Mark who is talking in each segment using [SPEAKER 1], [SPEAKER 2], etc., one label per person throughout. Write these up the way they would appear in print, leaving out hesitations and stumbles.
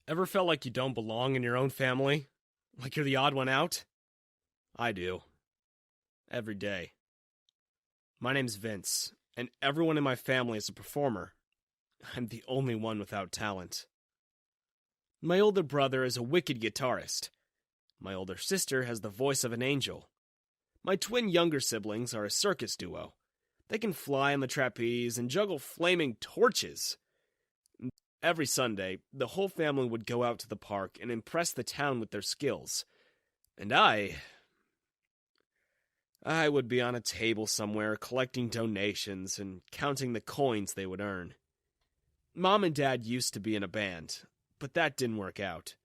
[SPEAKER 1] Ever felt like you don't belong in your own family? Like you're the odd one out? I do. Every day. My name's Vince, and everyone in my family is a performer. I'm the only one without talent. My older brother is a wicked guitarist. My older sister has the voice of an angel. My twin younger siblings are a circus duo. They can fly on the trapeze and juggle flaming torches. Every Sunday, the whole family would go out to the park and impress the town with their skills. And I would be on a table somewhere collecting donations and counting the coins they would earn. Mom and Dad used to be in a band, but that didn't work out.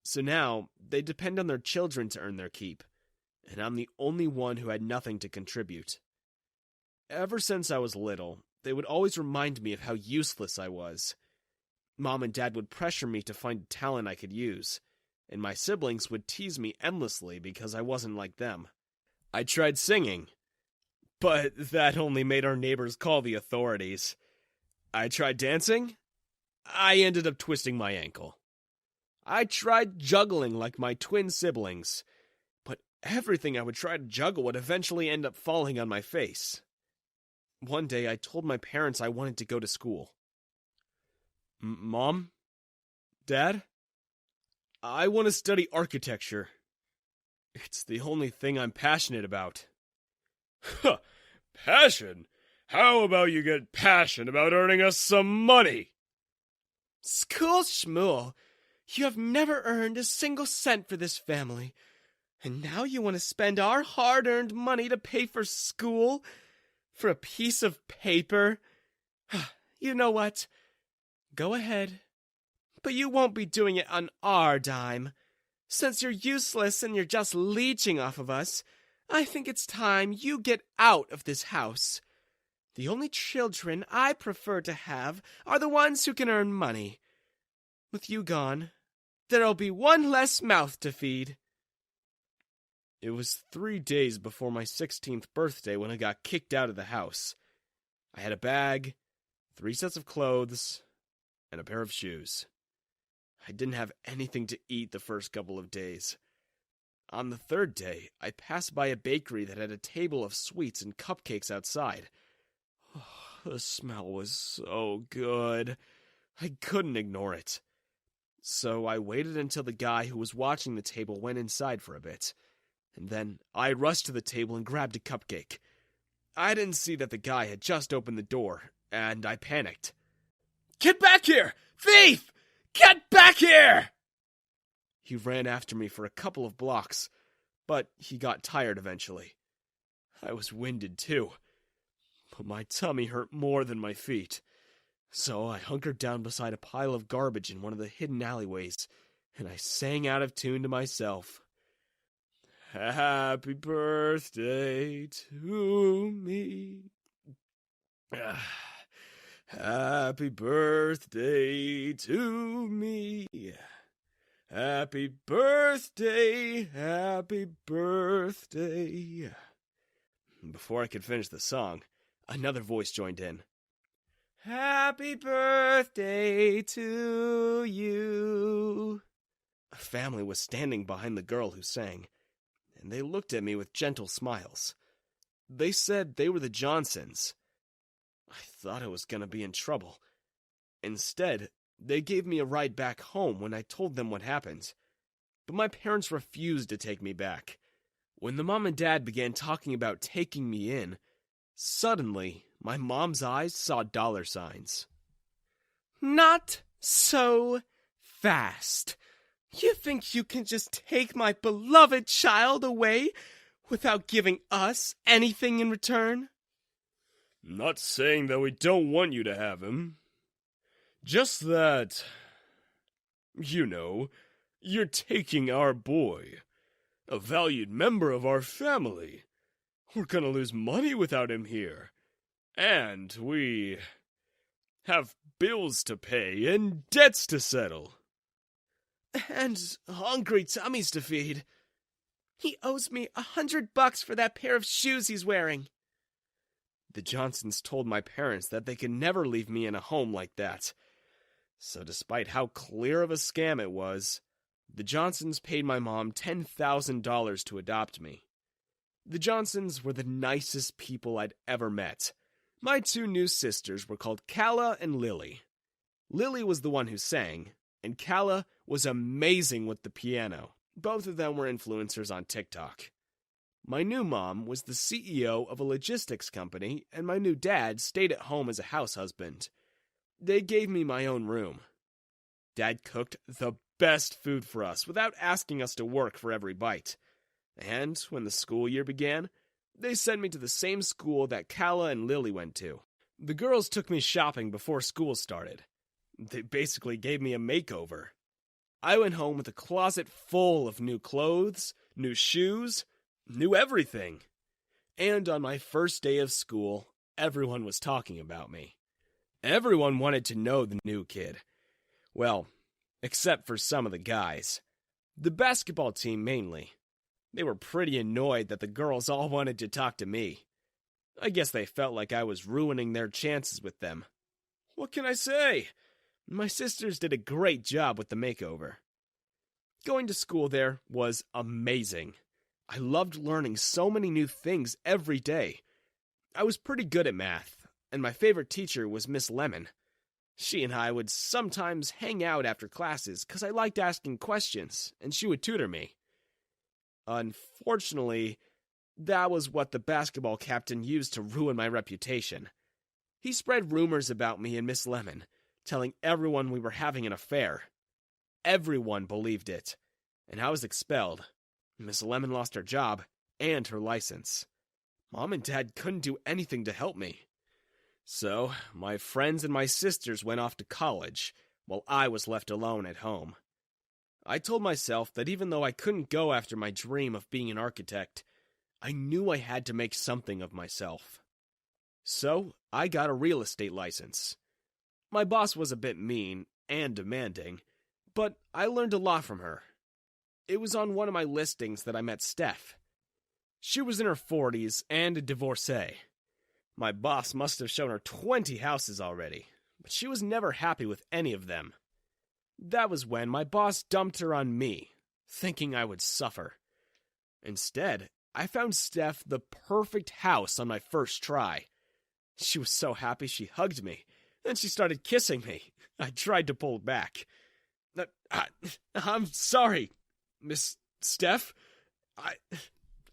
[SPEAKER 1] So now, they depend on their children to earn their keep, and I'm the only one who had nothing to contribute. Ever since I was little, they would always remind me of how useless I was. Mom and Dad would pressure me to find a talent I could use, and my siblings would tease me endlessly because I wasn't like them. I tried singing, but that only made our neighbors call the authorities. I tried dancing. I ended up twisting my ankle. I tried juggling like my twin siblings, but everything I would try to juggle would eventually end up falling on my face. One day I told my parents I wanted to go to school. Mom? Dad? I want to study architecture. It's the only thing I'm passionate about. Huh, passion? How about you get passion about earning us some money?
[SPEAKER 2] School schmool, you have never earned a single cent for this family, and now you want to spend our hard-earned money to pay for school? For a piece of paper? You know what? Go ahead. But you won't be doing it on our dime. Since you're useless and you're just leeching off of us, I think it's time you get out of this house. The only children I prefer to have are the ones who can earn money. With you gone, there'll be one less mouth to feed.
[SPEAKER 1] It was 3 days before my 16th birthday when I got kicked out of the house. I had a bag, 3 sets of clothes, and a pair of shoes. I didn't have anything to eat the first couple of days. On the 3rd day, I passed by a bakery that had a table of sweets and cupcakes outside. Oh, the smell was so good. I couldn't ignore it. So I waited until the guy who was watching the table went inside for a bit. And then I rushed to the table and grabbed a cupcake. I didn't see that the guy had just opened the door, and I panicked. "Get back here! Thief! Get back here!" He ran after me for a couple of blocks, but he got tired eventually. I was winded too, but my tummy hurt more than my feet. So I hunkered down beside a pile of garbage in one of the hidden alleyways, and I sang out of tune to myself. Happy birthday to me. Happy birthday to me. Happy birthday, happy birthday. Before I could finish the song, another voice joined in. Happy birthday to you. A family was standing behind the girl who sang, and they looked at me with gentle smiles. They said they were the Johnsons. I thought I was going to be in trouble. Instead, they gave me a ride back home when I told them what happened. But my parents refused to take me back. When the mom and dad began talking about taking me in, suddenly my mom's eyes saw dollar signs.
[SPEAKER 2] Not so fast. You think you can just take my beloved child away without giving us anything in return?
[SPEAKER 1] Not saying that we don't want you to have him. Just that, you're taking our boy, a valued member of our family. We're gonna lose money without him here. And we have bills to pay and debts to settle.
[SPEAKER 2] And hungry tummies to feed. He owes me $100 for that pair of shoes he's wearing.
[SPEAKER 1] The Johnsons told my parents that they could never leave me in a home like that. So despite how clear of a scam it was, the Johnsons paid my mom $10,000 to adopt me. The Johnsons were the nicest people I'd ever met. My two new sisters were called Calla and Lily. Lily was the one who sang, and Calla was amazing with the piano. Both of them were influencers on TikTok. My new mom was the CEO of a logistics company, and my new dad stayed at home as a house husband. They gave me my own room. Dad cooked the best food for us without asking us to work for every bite. And when the school year began, they sent me to the same school that Calla and Lily went to. The girls took me shopping before school started. They basically gave me a makeover. I went home with a closet full of new clothes, new shoes, new everything. And on my first day of school, everyone was talking about me. Everyone wanted to know the new kid. Well, except for some of the guys. The basketball team mainly. They were pretty annoyed that the girls all wanted to talk to me. I guess they felt like I was ruining their chances with them. What can I say? My sisters did a great job with the makeover. Going to school there was amazing. I loved learning so many new things every day. I was pretty good at math, and my favorite teacher was Miss Lemon. She and I would sometimes hang out after classes because I liked asking questions, and she would tutor me. Unfortunately, that was what the basketball captain used to ruin my reputation. He spread rumors about me and Miss Lemon, telling everyone we were having an affair. Everyone believed it, and I was expelled. Miss Lemon lost her job and her license. Mom and Dad couldn't do anything to help me. So, my friends and my sisters went off to college, while I was left alone at home. I told myself that even though I couldn't go after my dream of being an architect, I knew I had to make something of myself. So, I got a real estate license. My boss was a bit mean and demanding, but I learned a lot from her. It was on one of my listings that I met Steph. She was in her 40s and a divorcee. My boss must have shown her 20 houses already, but she was never happy with any of them. That was when my boss dumped her on me, thinking I would suffer. Instead, I found Steph the perfect house on my first try. She was so happy she hugged me, then she started kissing me. I tried to pull back. I'm sorry, Miss Steph.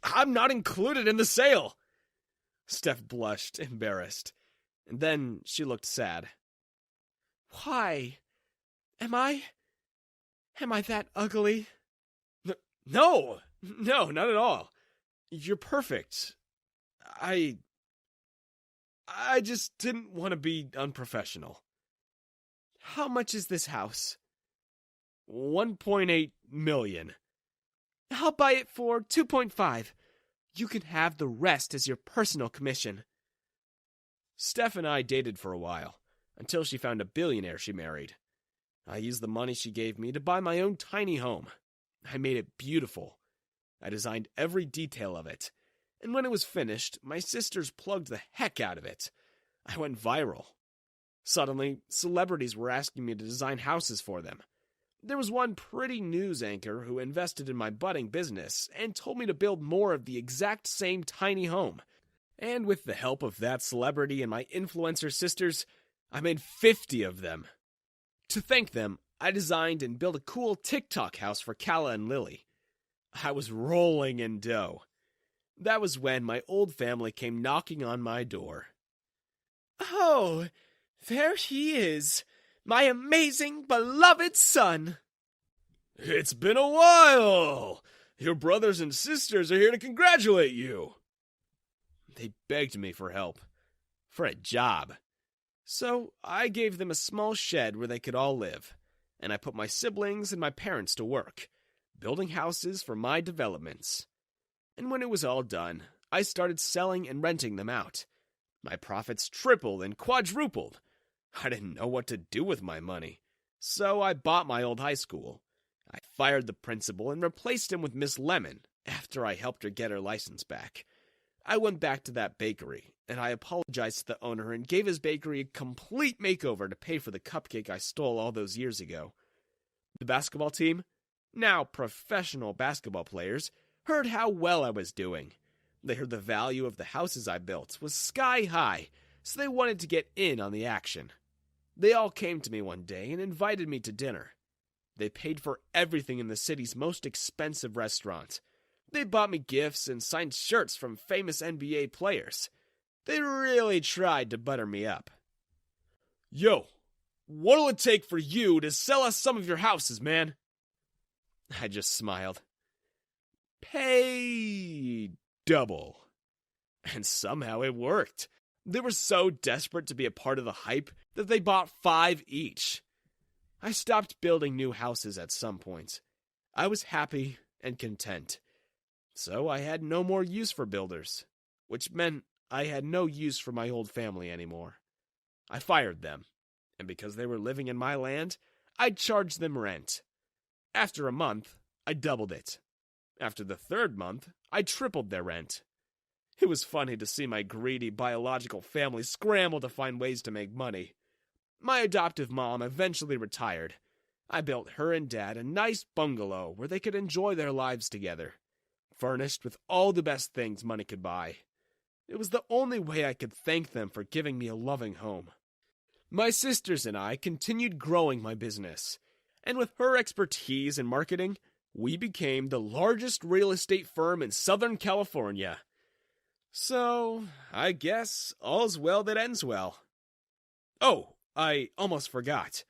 [SPEAKER 1] I'm not included in the sale. Steph blushed, embarrassed, and then she looked sad. Why? Am I that ugly? No, not at all. You're perfect. I just didn't want to be unprofessional. How much is this house? $1.8 million. I'll buy it for $2.5. You can have the rest as your personal commission. Steph and I dated for a while, until she found a billionaire she married. I used the money she gave me to buy my own tiny home. I made it beautiful. I designed every detail of it. And when it was finished, my sisters plugged the heck out of it. I went viral. Suddenly, celebrities were asking me to design houses for them. There was one pretty news anchor who invested in my budding business and told me to build more of the exact same tiny home. And with the help of that celebrity and my influencer sisters, I made 50 of them. To thank them, I designed and built a cool TikTok house for Calla and Lily. I was rolling in dough. That was when my old family came knocking on my door. Oh, there he is, my amazing, beloved son. It's been a while. Your brothers and sisters are here to congratulate you. They begged me for help, for a job. So I gave them a small shed where they could all live, and I put my siblings and my parents to work, building houses for my developments. And when it was all done, I started selling and renting them out. My profits tripled and quadrupled. I didn't know what to do with my money, so I bought my old high school. I fired the principal and replaced him with Miss Lemon after I helped her get her license back. I went back to that bakery, and I apologized to the owner and gave his bakery a complete makeover to pay for the cupcake I stole all those years ago. The basketball team, now professional basketball players, heard how well I was doing. They heard the value of the houses I built was sky high, so they wanted to get in on the action. They all came to me one day and invited me to dinner. They paid for everything in the city's most expensive restaurant. They bought me gifts and signed shirts from famous NBA players. They really tried to butter me up. Yo, what'll it take for you to sell us some of your houses, man? I just smiled. Pay double. And somehow it worked. They were so desperate to be a part of the hype that they bought 5 each. I stopped building new houses at some point. I was happy and content. So I had no more use for builders, which meant I had no use for my old family anymore. I fired them, and because they were living in my land, I charged them rent. After a month, I doubled it. After the 3rd month, I tripled their rent. It was funny to see my greedy biological family scramble to find ways to make money. My adoptive mom eventually retired. I built her and Dad a nice bungalow where they could enjoy their lives together, furnished with all the best things money could buy. It was the only way I could thank them for giving me a loving home. My sisters and I continued growing my business, and with her expertise in marketing, we became the largest real estate firm in Southern California. So, I guess all's well that ends well. Oh, I almost forgot.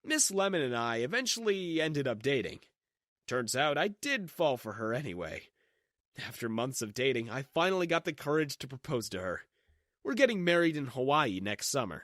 [SPEAKER 1] Miss Lemon and I eventually ended up dating. Turns out I did fall for her anyway. After months of dating, I finally got the courage to propose to her. We're getting married in Hawaii next summer.